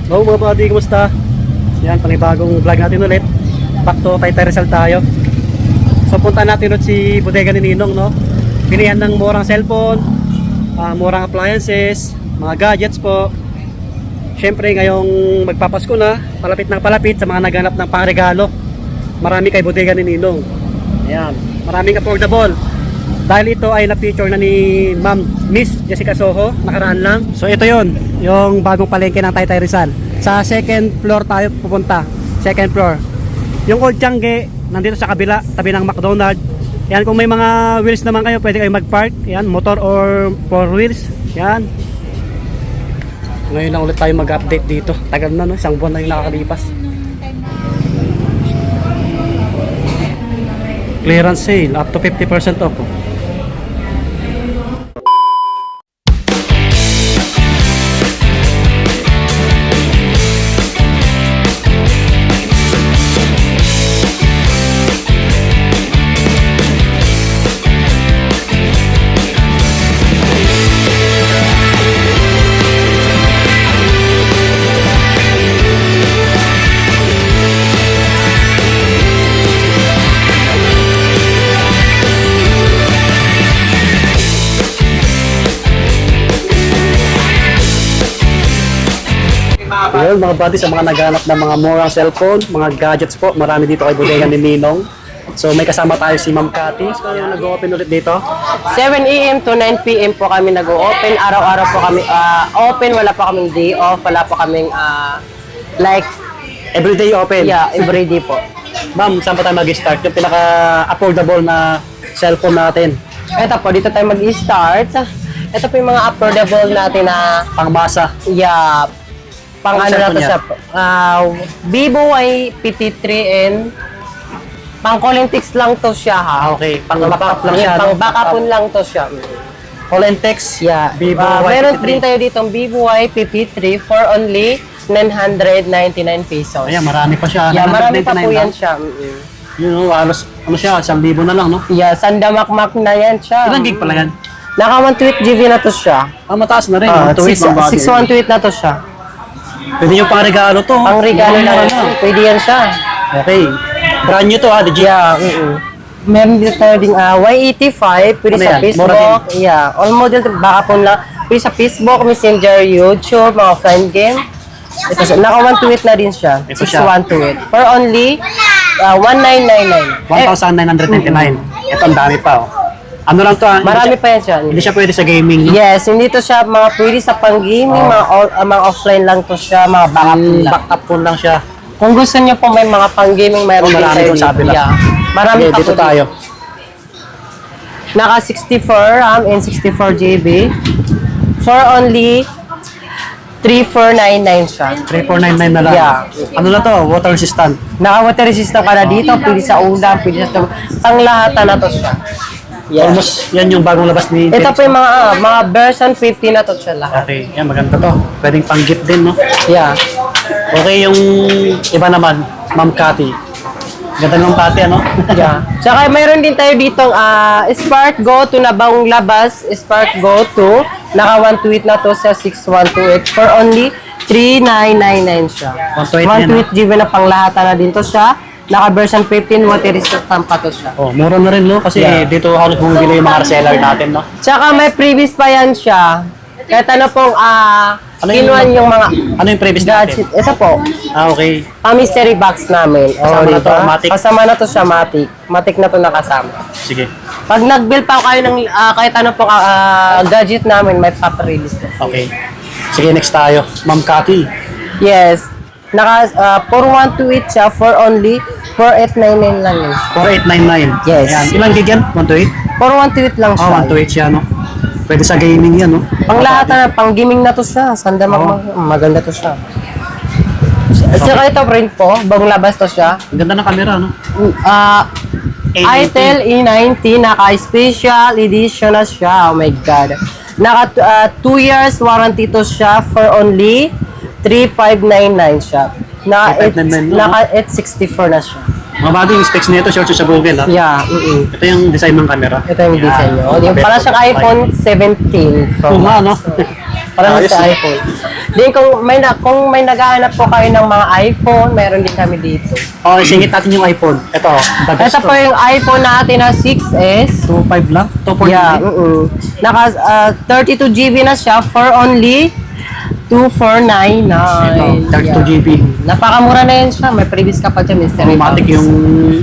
Hello mga buddy, kumusta? Yan, panibagong vlog natin ulit. Back to Taytay Rizal tayo. So punta natin ulit si bodega ni Ninong, no? Pinihan ng murang cellphone, murang appliances, mga gadgets po. Syempre ngayong magpapasko na, palapit ng palapit sa mga naghanap ng pangregalo. Marami kay bodega ni Ninong. Ayan, maraming affordable. Dahil ito ay na-feature na ni Ma'am Miss Jessica Soho, nakaraan lang. So ito yon, yung bagong palengke ng Taytay Rizal. Sa second floor tayo pupunta. Second floor. Yung Old Changi, nandito sa kabila, tabi ng McDonald's. Yan, kung may mga wheels naman kayo, pwede kayo mag-park. Yan, motor or four wheels. Yan. Ngayon lang ulit tayo mag-update dito. Tagal na, no? Isang buwan na yung nakakalipas. Clearance sale, up to 50% off. Ayun mga buddy, sa mga naghanap ng mga murang cellphone, mga gadgets po, marami dito kay bodega ni Ninong. So may kasama tayo si Ma'am Cathy. So nag-open ulit dito. 7 AM to 9 PM po kami nag-open. Araw-araw po kami open. Wala pa kaming day off. Wala pa kaming like, Everyday open. yeah, everyday po. Ma'am, saan pa tayo mag-start? Yung pinaka-affordable na cellphone natin. Ito po, dito tayo mag-start. Ito po yung mga affordable natin na, Pangmasa. yeah, pang Ang ano na to cellphone siya. Vivo ay PT3N. Pang calling text lang to siya ha. Okay, pang-backup lang siya. Pang backupon lang to siya. Call and text. Yeah. Vivo Meron Y53. din tayo dito Vivo Y53 for only 999 pesos. Ayan, marami pa siya. Yeah, marami pa po 999 yan lang. siya. You know, halos, ano siya, 1,000 na lang, no? Yeah, sandamakmak na yan siya. Ilang gig pala yan? Naka 128 GB na to siya. Mataas na rin. 628 na to siya. Pwede yung pang-regalo to. Pang regalo Mura lang. na. Pwede yan siya. Okay. Brand new to ha, legit. Yeah, meron din tayo ding Y85, pwede Ano sa yan? Facebook. Yeah, all model, baka po lang. Pwede sa Facebook, Messenger, YouTube, mga friend game. Ito siya, naka 128 na din siya. Ito siya. 6128. For only 1999. 1,999. Ito, ang dami pa, oh. Ano lang to, ha? Marami pa yan siya. Hindi siya pwede sa gaming, no? Yes, hindi to siya mga pwede sa pang-gaming, mga offline lang to siya, mga Backup phone lang siya. Kung gusto niyo po may mga pang-gaming, mayroon din Marami tayo doon sa dito. kabila. Yeah. Marami Okay, pa dito po tayo. Naka 64 RAM and 64 GB. For only 3499 siya. 3,499 na lang. Yeah. Ano na to? Water resistant. Naka water resistant ka na dito, pwede sa ulam, pwede sa panglahatan na to siya. Yeah. Almost, yan yung bagong labas ni Ito po yung mga version 50 na to siya lahat. Okay, yan, maganda to. Pwedeng pang-gift din, no? Yeah. Okay, yung iba naman, Ma'am Cathy. Ganda ng Cathy, ano? Yeah. Tsaka mayroon din tayo ditong Spark Go 2 na bagong labas. Spark Go 2. Naka 128 na to sa 6128 for only 3999 siya. 128 128 GB na panglahatan na din to siya. Naka version 15, water resistant pa to siya. Oh, mura na rin, no? Kasi Yeah. dito halos bumibili yung mga reseller natin, no? Tsaka may previous pa yan siya. Kahit ano pong kinuhan yung mga Ano yung previous natin? gadget. Ito po, Okay. mystery box namin. Kasama na to, diba? Matic. Kasama na to siya, Matic. Matic na to nakasama. Sige. Pag nag-bill pa kayo ng kahit ano pong gadget namin, may paparelease po. Okay. Sige, next tayo. Ma'am Cathy. Yes. Naka 4128 siya for only 4899 lang yun. 4899. Yes. Ayan. Ilang gig yan? 128? 4128 lang siya. Oh, 128 siya, no? Pwede sa gaming yan, no? Pang lahat na, pang gaming na to siya. Maganda to siya. Saka ito print po, bagong labas to siya. Ang ganda ng camera, no? Itel E90, naka-special edition na siya. Oh my God. Naka 2 years warranty to siya for only 3599 siya. 3599 no? Naka 864 na siya. Mga bagay yung specs nito, search sa Google, ha? Yeah, Ito yung design ng camera. ito yung design niya. Yung para siyang iPhone 17 Pro Oo nga, Max. no? Parang Ayos, sa no? iPhone. Din kung may naghahanap po kayo ng mga iPhone, meron din kami dito. Oh, singit natin yung iPhone. Ito, the best Ito to. po yung iPhone natin na 6S. 2.5 lang? 2.5? Yeah, naka 32 GB na siya for only 2499. Ito, 32 GB. Napakamura na yun siya. May previous ka pa dyan, Mr. Automatic yung,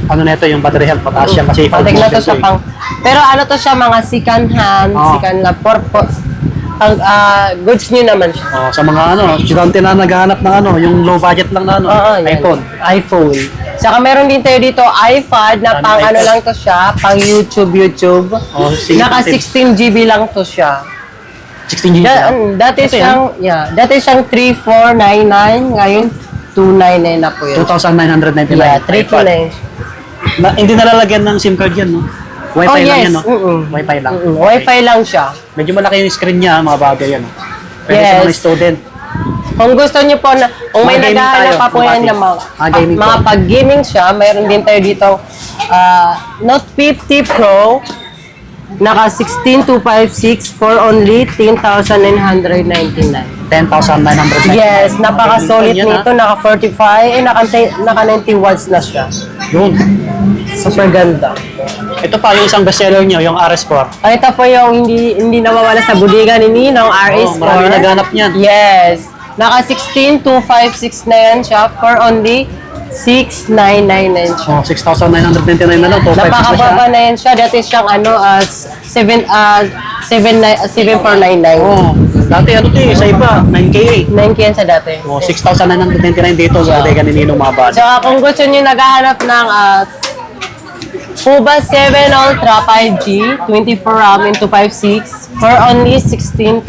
ano nito, yung battery health, mataas siya kasi Patig na to siya pang... Pero ano to siya, mga second hand, Oh. second na pang goods nyo naman siya. Oh, sa mga ano, estudyante na naghahanap ng ano, yung low budget lang na ano, Oo, yan. iPhone. Saka meron din tayo dito iPad na Ano, pang ano iPad? lang to siya, pang YouTube. Oh, sige, Naka natin. 16 GB lang to siya. 16 GB. Dati Ito siyang, dati siyang 3499, ngayon 299 na po yun. 2,999. Yeah, iPad. 329. Hindi nalalagyan ng SIM card yan, no? Wi-Fi Oh, lang yes. yan, no? Wi-Fi lang. Wi-Fi lang siya. Medyo malaki yung screen niya, mga bagay yan. No? Pwede Yes. sa mga student. Kung gusto niyo po na, kung may Mga gaming naghahanap tayo, pa po mga yan ng gaming. Mga gaming mga po. pag-gaming siya, mayroon din tayo dito Note 50 Pro, naka 16256 for only 10,999. 10,999. Yes, napaka-solid Yan, nito, naka 45, naka 90 watts na siya. Yun. Super ganda. Ito pa yung isang bestseller nyo, yung RS4. Ito po yung hindi nawawala sa budiga ni Ninong, RS4. marami naghanap niyan. Yes. Naka 16,256 na yan siya for only 6,999 siya. Oh, 6,999 na lang. 2,500 na siya. Napakababa na yan siya. Dati siyang 7,499. Oh, dati ano to eh, sa iba, 9K eh. 9K yan sa dati. Oh, 6,999 dito sa bodega ni Ninong mga bata. Tsaka kung gusto nyo naghahanap ng Cuba 7 Ultra 5G, 24 RAM into 56 for only 16,499.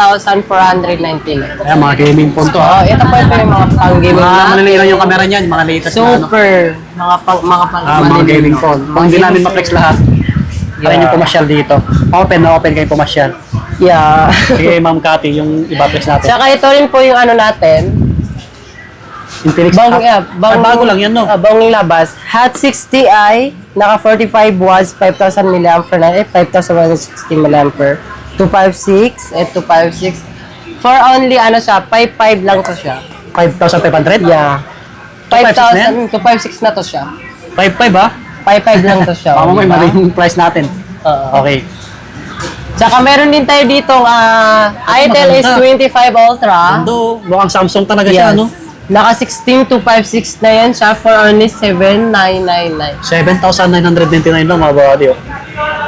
Ayan, mga gaming phone to ha. Ito po yung mga pang-gaming Mga na. maliliit lang yung camera niyan, mga latest na ano. Super. Mga Mga maliliit. gaming phone. Kung hindi namin ma-flex lahat, try nyo pumasyal dito. Open na open kayo pumasyal. Yeah. Sige, Ma'am Cathy, yung iba-flex natin. Tsaka ito rin po yung ano natin. Infinix bago lang yan, no? Bagong labas. Hot 60i, naka 45 watts, 5,000 mAh na, 5,160 mAh. 256, 256. For only, ano siya, 5,500 lang to siya. 5,500? Yeah. 256 na yan? 256 na to siya. 5,500 ha? 5,500 lang to siya. Tama mo, diba? mali yung price natin. Oo. Okay. Tsaka meron din tayo ditong Itel maganda. S25 Ultra. Ando, mukhang Samsung talaga siya, no? Naka 16,256 na yan siya for only 7,999. 7,999 lang mga body, oh.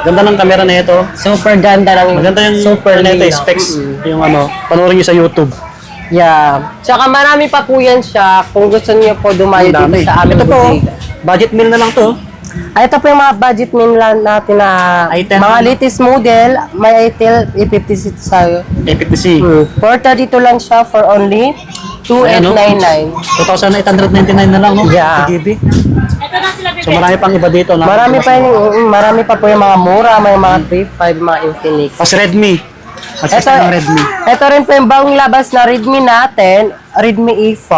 Ganda ng camera na ito. Super ganda lang. Maganda yung super ano nito, linaw. specs. Yung ano, panoorin nyo sa YouTube. Yeah. Tsaka marami pa po yan siya kung gusto niyo po dumayo Ang dami. dito sa aming Ito po, boutique. budget meal na lang to. Ito po yung mga budget meal natin na Item. mga latest model. May Itel E56 sa'yo. A50C. 432 lang siya for only 2,899. 2,899 na lang, no? Yeah. 2 GB. So marami pang iba dito. Na Marami pa po yung mga mura, may mga 3.5, mga Infinix. Pas Redmi. Assist ng Redmi. Ito rin po yung bagong labas na Redmi natin, Redmi E5.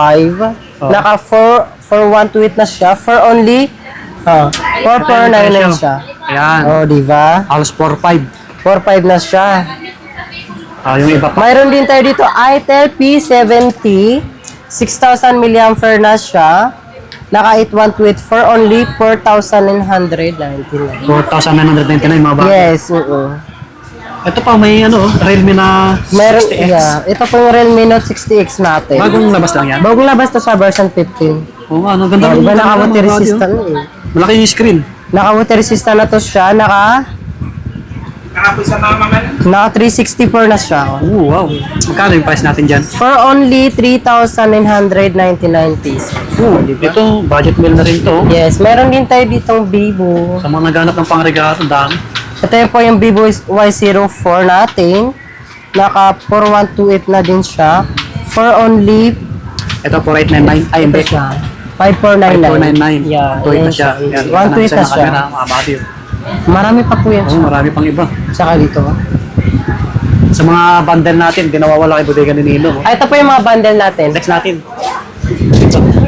Oh. Naka 4128 na siya for only 4,499 siya. Ayan. Oh, di ba? Halos 4,500. 4,500 na siya. Yung iba pa. Mayroon din tayo dito Itel P70, 6,000 mAh na siya. Naka 8128 for only 4,999. 4,999 mga bata. Yes, Ito pa may ano, Realme na Meron, 60X. yeah. Ito po yung Realme Note 60X natin. Bagong labas lang yan. Bagong labas to sa version 15. Oo nga, ano, ganda. Iba ganda, naka-water mga resistant body, eh. oh. Malaki yung screen. Naka-water resistant na to siya. Naka 364 na siya. Wow. Magkano yung price natin dyan? For only 3,999 pesos. Ito, budget meal na rin to. Yes, meron din tayo ditong Vivo. Sa mga naghanap ng pangregalo, ang dami. Ito yun po yung Vivo Y04 natin. Naka 4128 na din siya. For only Ito, 4899. Ay, hindi. ito siya. 5499. 5499. Yeah, Tuwid na ayan siya. siya. Yan, 128 na siya. Mga body. Marami pa po yan Oo, siya. marami pang iba. Saka dito. Sa mga bundle natin, di nawawala kay bodega ni Nino. Ito po yung mga bundle natin. Next natin.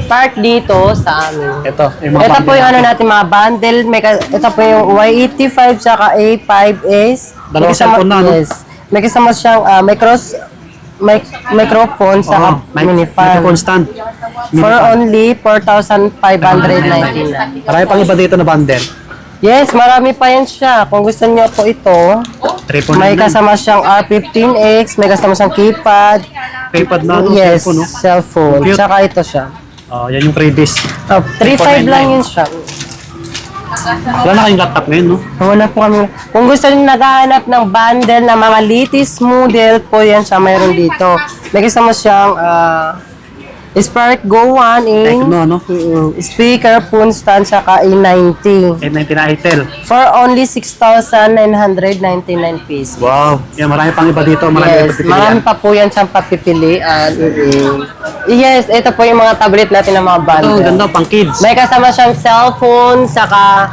Part dito sa amin. Ito, yung mga Ito po bundle yung ano natin. natin, mga bundle. Ito po yung Y85 saka A5S. Dalawang cellphone na, no? Yes. May kasama siyang, microphone sa mini fan. Microphone stand. For only 4,599. Marami pang iba dito na bundle. Yes, marami pa yan siya. Kung gusto niyo po ito, 349. may kasama siyang R15X, may kasama siyang keypad. iPad na, no? Yes, Cellphone, no? cellphone. Cute. Tsaka ito siya. Oh, yan yung freebies. 3,500 lang yun siya. Wala na kayong laptop ngayon, no? Wala po kami. Kung gusto niyo naghahanap ng bundle na mga latest model po yan siya, mayroon dito. May kasama siyang Spark Go 1 in Tecno, no? speaker, phone stand, saka A90. 890 na Itel. For only 6,999 pesos. Wow. Yan, marami pang iba dito. Marami Yes, pang marami pa po yan siyang papipilian. Yes, ito po yung mga tablet natin ng mga Ito, bundle. ganda, pang kids. May kasama siyang cellphone, saka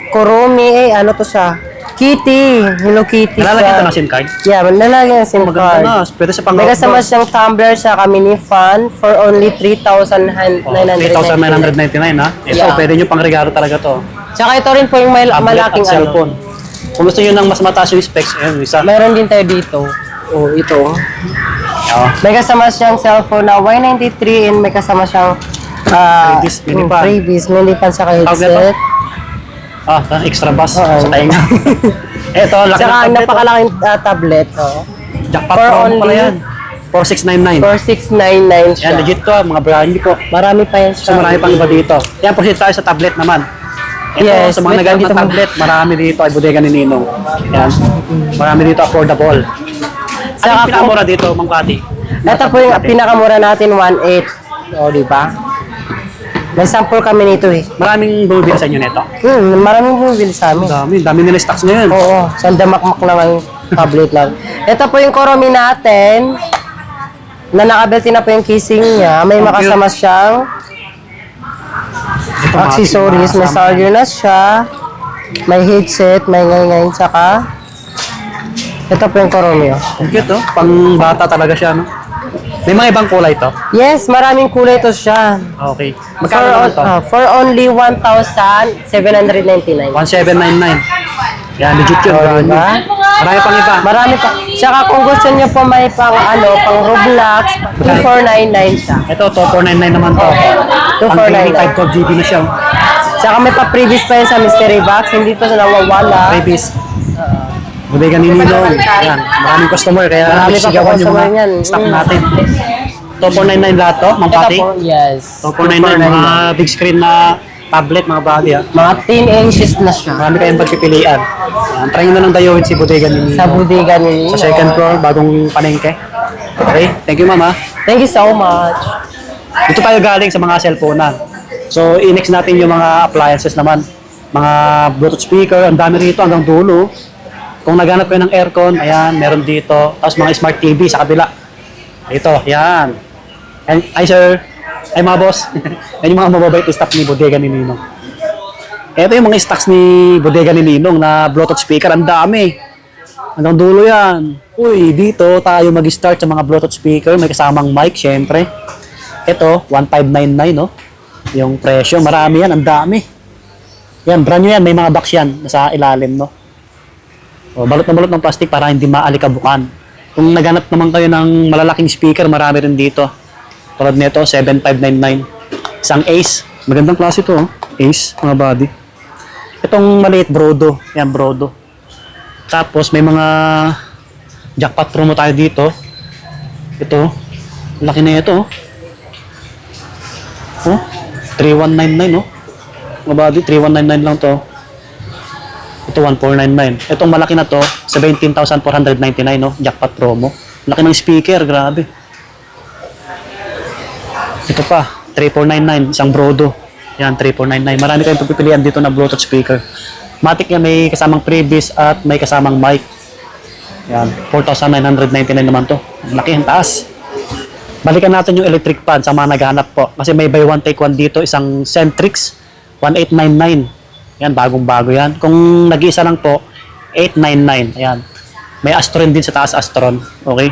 Kurumi, ano to siya? Kitty, Hello Kitty. Nalalagyan ito siya. ng SIM card. Yeah, nalalagyan ng SIM Maganda na. card. Pwede sa pang May kasama siyang tumbler, saka mini fan for only 3,999. 3,999, ha? Ito, Yeah. pwede nyo pang regalo talaga to. Tsaka ito rin po yung may Tablet malaking at cellphone. Kung gusto nyo ng mas mataas yung specs, ayun, isa. Mayroon din tayo dito. Oh, ito. Oh. May kasama siyang cellphone na Y93 and may kasama siyang Freebies, mini fan. freebies, mini fan sa Tawag headset. Extra bass Oo. sa tainga. Ito, laki Saka ng tablet. napakalaking tablet. Jackpot For promo only- pala yan. 4699. 4,699 siya. Yan, legit to, mga brand new po. Marami pa yan So siya. marami pang iba dito. Yan, proceed tayo sa tablet naman. Ito, Yes, sa mga wait, nagamit dito na mo. tablet, marami dito ay bodega ni Ninong. Yan. Marami dito affordable. Ano Saka yung pinakamura dito, Mang Kati? Ito po yung pinakamura natin, 1.8. O, di ba? May sample kami nito eh. Maraming bumibili sa inyo nito. Maraming bumibili sa amin. Dami nila stocks ngayon. Oo, sandamakmak lang ang tablet lang. Ito po yung Kurumi natin. Na nakabelti na po yung casing niya. May makasama siyang Ito, accessories. May charger na siya. May headset, may ngayon, tsaka ito po yung Kurumi. Oh. Ang cute, oh. Pang bata talaga siya, no? May mga ibang kulay to. Yes, maraming kulay to siya. Okay. Magkano naman to? For only 1,799. 1799. Yan, legit yun. Oh, brand new. diba? Marami pang iba. Marami pa. Tsaka kung gusto niyo po may pang pang Roblox, 2499 siya. Ito, 2499 naman to. Pang 2499. 5 GB na siya. oh. Tsaka may pa-previous pa yan sa mystery box, hindi to sa nawawala. Freebies. Bodega ni Ninong. Yan, maraming customer kaya Marami pa sigawan yung customer mga yan. stock natin. 2499 lahat to, Mang Ito Pati. po, yes. 2499, mga big screen na tablet, mga body ha. Mga 10 inches na siya. Marami kayong pagpipilian. Yan, try nyo na lang dayawin si Bodega ni Ninong. Sa bodega ni Sa second floor, bagong panengke. Okay, thank you mama. Thank you so much. Dito tayo galing sa mga cellphone na. So, i-next natin yung mga appliances naman. Mga Bluetooth speaker, ang dami rito hanggang dulo. Kung naghanap kayo ng aircon, ayan, meron dito. Tapos mga smart TV sa kabila. Ito, yan. Ay sir, ay mga boss. Yan yung mga mababait na stock ni Bodega ni Ninong. Ito yung mga stocks ni Bodega ni Ninong na Bluetooth speaker. Ang dami. Hanggang dulo yan. Uy, dito tayo mag-start sa mga Bluetooth speaker. May kasamang mic, syempre. Ito, 1599, no? Yung presyo, marami yan, ang dami. Yan, brand new yan, may mga box yan nasa ilalim, no? O, balot na balot ng plastic para hindi maalikabukan. Kung naghanap naman kayo ng malalaking speaker, marami rin dito. Tulad nito, 7599. Isang Ace. Magandang klase ito, oh. Ace, mga body. Itong maliit, Brodo. Yan, Brodo. Tapos, may mga jackpot promo tayo dito. Ito, laki na ito, oh. 3199, no? Mga body, 3199 lang to. Ito, 1499. Itong malaki na to, 17,499, no? Jackpot promo. Laki ng speaker, grabe. Ito pa, 3499, isang Brodo. Yan, 3499. Marami kayong pagpipilian dito na Bluetooth speaker. Matic yan, may kasamang freebies at may kasamang mic. Yan, 4,999 naman to. Laki, ang taas. Balikan natin yung electric fan sa mga naghahanap po. Kasi may buy one take one dito, isang Centrix 1899. Yan, bagong-bago yan. Kung nag-iisa lang po, 899. Ayan. May Astron din sa taas, Astron. Okay?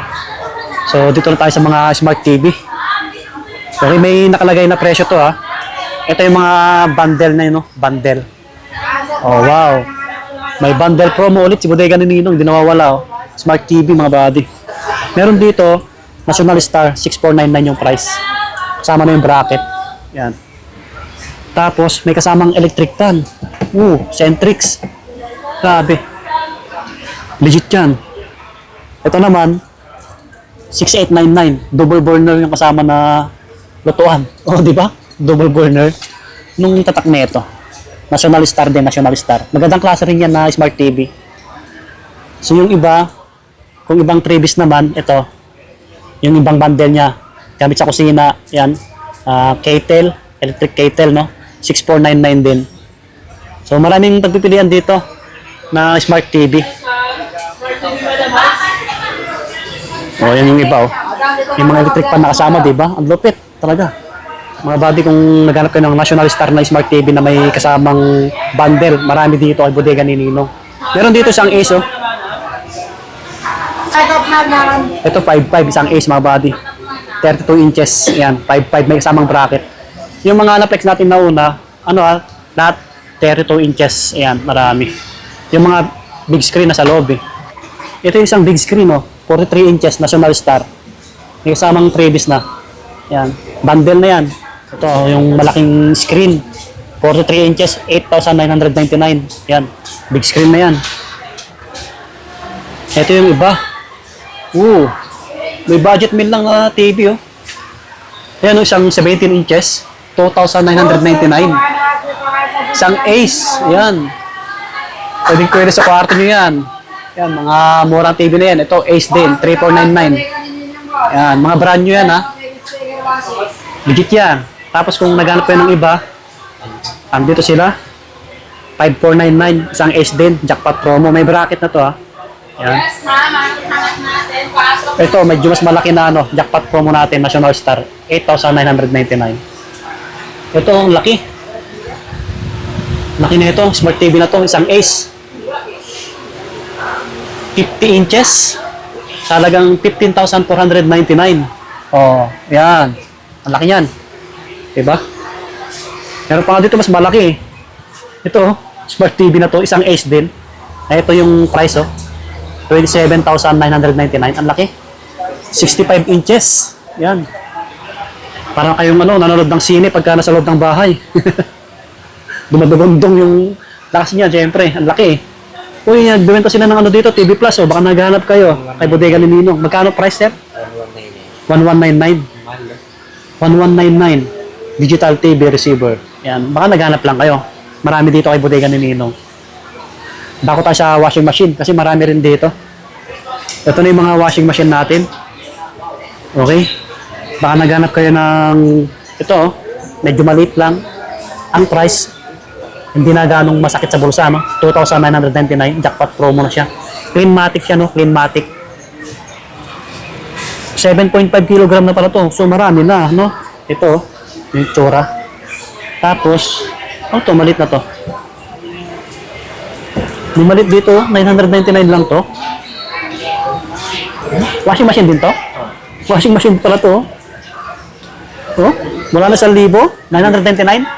So, dito na tayo sa mga smart TV. Okay, may nakalagay na presyo to ha. Ito yung mga bundle na yun, no? Bundle. Oh, wow. May bundle promo ulit si Bodega ni Ninong. Hindi nawawala, oh. Smart TV, mga buddy. Meron dito, National Star, 6499 yung price. Kasama na yung bracket. Yan. Tapos, may kasamang electric fan. Centrix. Grabe. Legit yan. Ito naman, 6899. Double burner yung kasama na lutuan. Di ba? Double burner. Nung tatak na ito. National Star din, National Star. Magandang klase rin yan na Smart TV. So yung iba, kung ibang previous naman, ito, yung ibang bundle niya, gamit sa kusina, yan, kettle, electric kettle, no? 6499 din. So maraming pagpipilian dito na Smart TV. Yan yung iba, yung mga electric pan na kasama, di ba? Ang lupit, talaga. Mga buddy, kung naghanap kayo ng National Star na Smart TV na may kasamang bundle, marami dito ay bodega ni Ninong. Meron dito isang Ace, oh. Ito 5.5, isang Ace, mga buddy. 32 inches, yan, 5.5, may kasamang bracket. Yung mga Anaplex natin na una, lahat 32 inches, yan, marami. Yung mga big screen na sa loob, eh. Ito yung isang big screen, oh, 43 inches, National Star. May kasamang previous na. Yan, bundle na yan. Ito, yung malaking screen. 43 inches, 8,999. Yan, big screen na yan. Ito yung iba. May budget meal lang na TV, oh. Yan, isang 17 inches, 2,999. Isang Ace, yan. Pwede sa kwarto nyo yan. Yan, mga murang TV na yan. Ito, Ace din, 3,499. Yan, mga brand nyo yan, ha. Legit yan. Tapos kung naghanap kayo ng iba, andito sila. 5,499, isang Ace din, jackpot promo. May bracket na to, ha. Yan. Ito, medyo mas malaki na jackpot promo natin, National Star, 8,999. Ito, ang laki. Laki na ito, Smart TV na to, isang Ace. 50 inches. Talagang 15,499. Yan. Ang laki yan. Diba? Meron pa nga dito mas malaki, eh. Ito, Smart TV na to, isang Ace din. Ito yung price, 27,999. Ang laki. 65 inches. Yan. Parang kayong nanonood ng sine pagka nasa loob ng bahay. Dumadugundong yung lakas niya, syempre. Ang laki, eh. Nagbibenta sila ng dito, TV Plus, baka naghanap kayo kay Bodega ni Ninong. Magkano price, sir? 1199. 1199. Digital TV receiver. Yan, baka naghanap lang kayo. Marami dito kay Bodega ni Ninong. Dako tayo sa washing machine kasi marami rin dito. Ito na yung mga washing machine natin. Okay? Baka naghanap kayo ng ito, medyo maliit lang. Ang price, hindi na ganong masakit sa bulsa, 2,999, jackpot promo na siya. Cleanmatic siya, Cleanmatic. 7.5 kg na pala to. So marami na, Ito, yung tsura. Tapos, ito, maliit na to. Yung maliit dito, 999 lang to. Washing machine din to? Washing machine pala to. Wala na 1,000, 999.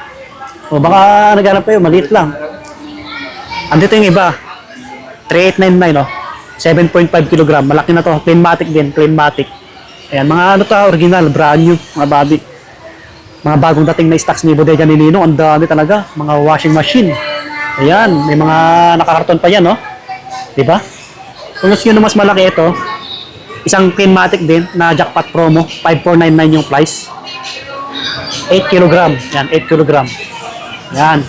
Baka naghanap kayo, maliit lang. Andito yung iba. 3,899, 7.5 kg. Malaki na to. Cleanmatic din, Cleanmatic. Ayan, mga original, brand new, mga babi. Mga bagong dating na stocks ni Bodega ni Ninong. Ang dami talaga. Mga washing machine. Ayan, may mga nakakarton pa yan, Diba? Kung gusto nyo na mas malaki ito, isang Cleanmatic din na jackpot promo. 5,499 yung price. 8 kg. Yan, 8 kg. Yan.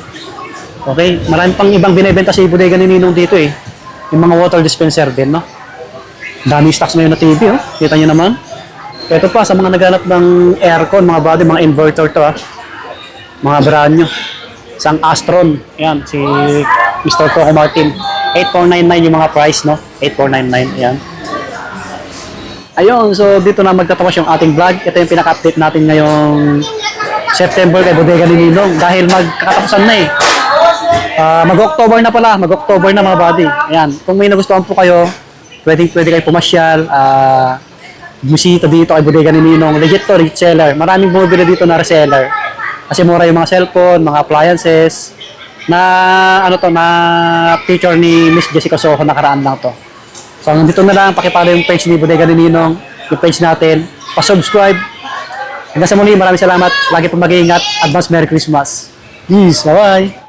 Okay, marami pang ibang binebenta si Bodega ni Ninong dito, eh. Yung mga water dispenser din, Dami stocks ngayon na TV, Kita nyo naman. Ito pa, sa mga naghanap ng aircon, mga body, mga inverter to, Mga brand nyo. Isang Astron. Yan, si Mr. Coco Martin. 8,499 yung mga price, 8,499, yan. Ayun, so dito na magtatapos yung ating vlog. Ito yung pinaka-update natin ngayong September kay Bodega ni Ninong. Dahil magkakatapusan na, mag-October na pala. Mag-October na, mga buddy. Ayan. Kung may nagustuhan po kayo, pwede kayo pumasyal. Bisita dito kay Bodega ni Ninong. Legit to, legit seller. Maraming bumibili dito na reseller. Kasi mura yung mga cellphone, mga appliances. Na, na feature ni Miss Jessica Soho, nakaraan lang to. So hanggang dito na lang, pakipalo yung page ni Bodega ni Ninong, yung page natin, pa-subscribe. Hanggang sa muli, maraming salamat. Lagi po mag-iingat. Advance Merry Christmas. Peace. Bye-bye.